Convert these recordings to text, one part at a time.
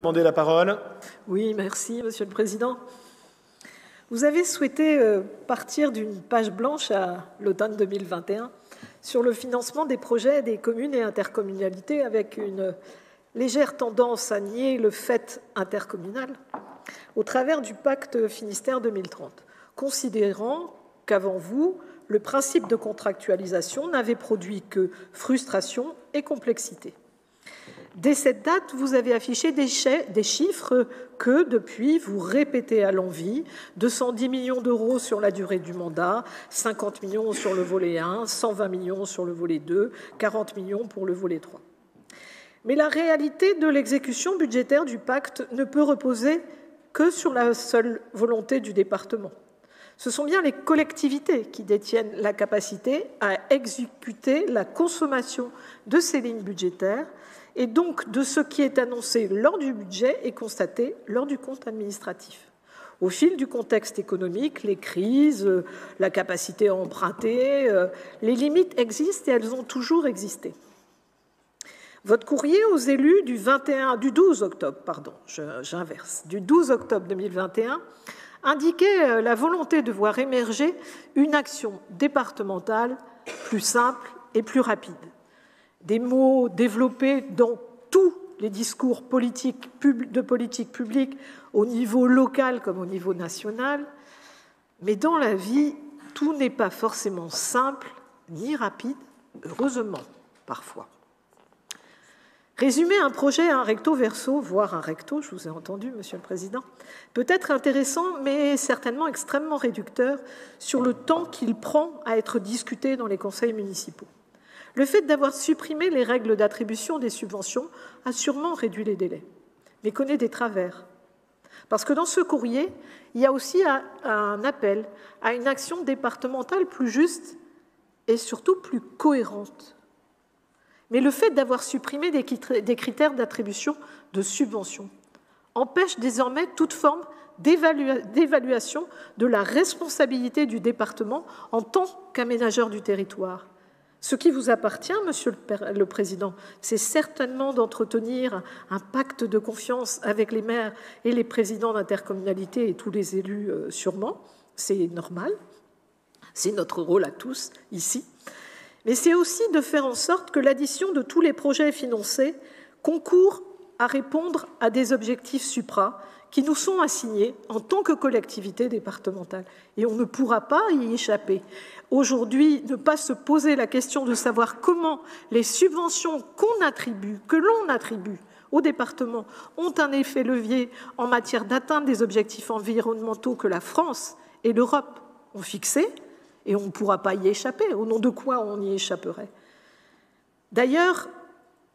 Demandez la parole. Oui, merci, Monsieur le Président. Vous avez souhaité partir d'une page blanche à l'automne 2021 sur le financement des projets des communes et intercommunalités avec une légère tendance à nier le fait intercommunal au travers du pacte Finistère 2030, considérant qu'avant vous, le principe de contractualisation n'avait produit que frustration et complexité. Dès cette date, vous avez affiché des chiffres que, depuis, vous répétez à l'envi. 210 millions d'euros sur la durée du mandat, 50 millions sur le volet 1, 120 millions sur le volet 2, 40 millions pour le volet 3. Mais la réalité de l'exécution budgétaire du pacte ne peut reposer que sur la seule volonté du département. Ce sont bien les collectivités qui détiennent la capacité à exécuter la consommation de ces lignes budgétaires et donc de ce qui est annoncé lors du budget et constaté lors du compte administratif. Au fil du contexte économique, les crises, la capacité à emprunter, les limites existent et elles ont toujours existé. Votre courrier aux élus du 12 octobre 2021 indiquait la volonté de voir émerger une action départementale plus simple et plus rapide. Des mots développés dans tous les discours de politique publique, au niveau local comme au niveau national. Mais dans la vie, tout n'est pas forcément simple ni rapide, heureusement, parfois. Résumer un projet à un recto verso, voire un recto, je vous ai entendu, Monsieur le Président, peut être intéressant, mais certainement extrêmement réducteur sur le temps qu'il prend à être discuté dans les conseils municipaux. Le fait d'avoir supprimé les règles d'attribution des subventions a sûrement réduit les délais, mais connaît des travers. Parce que dans ce courrier, il y a aussi un appel à une action départementale plus juste et surtout plus cohérente. Mais le fait d'avoir supprimé des critères d'attribution de subventions empêche désormais toute forme d'évaluation de la responsabilité du département en tant qu'aménageur du territoire. Ce qui vous appartient, Monsieur le Président, c'est certainement d'entretenir un pacte de confiance avec les maires et les présidents d'intercommunalités et tous les élus sûrement. C'est normal, c'est notre rôle à tous ici. Mais c'est aussi de faire en sorte que l'addition de tous les projets financés concourt à répondre à des objectifs supra qui nous sont assignés en tant que collectivité départementale. Et on ne pourra pas y échapper. Aujourd'hui, ne pas se poser la question de savoir comment les subventions que l'on attribue au département ont un effet levier en matière d'atteinte des objectifs environnementaux que la France et l'Europe ont fixés, et on ne pourra pas y échapper. Au nom de quoi on y échapperait? D'ailleurs,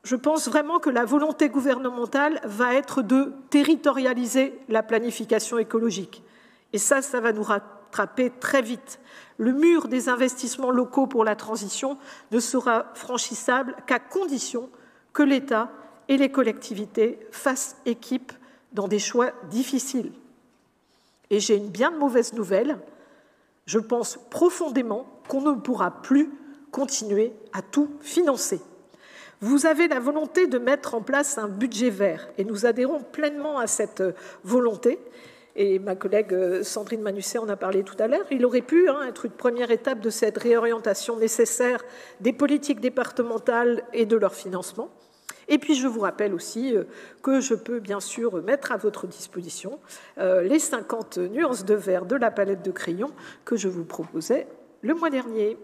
je pense vraiment que la volonté gouvernementale va être de territorialiser la planification écologique. Et ça va nous rattraper très vite. Le mur des investissements locaux pour la transition ne sera franchissable qu'à condition que l'État et les collectivités fassent équipe dans des choix difficiles. Et j'ai une bien mauvaise nouvelle. Je pense profondément qu'on ne pourra plus continuer à tout financer. Vous avez la volonté de mettre en place un budget vert et nous adhérons pleinement à cette volonté. Et ma collègue Sandrine Manusset en a parlé tout à l'heure. Il aurait pu être une première étape de cette réorientation nécessaire des politiques départementales et de leur financement. Et puis je vous rappelle aussi que je peux bien sûr mettre à votre disposition les 50 nuances de vert de la palette de crayons que je vous proposais le mois dernier.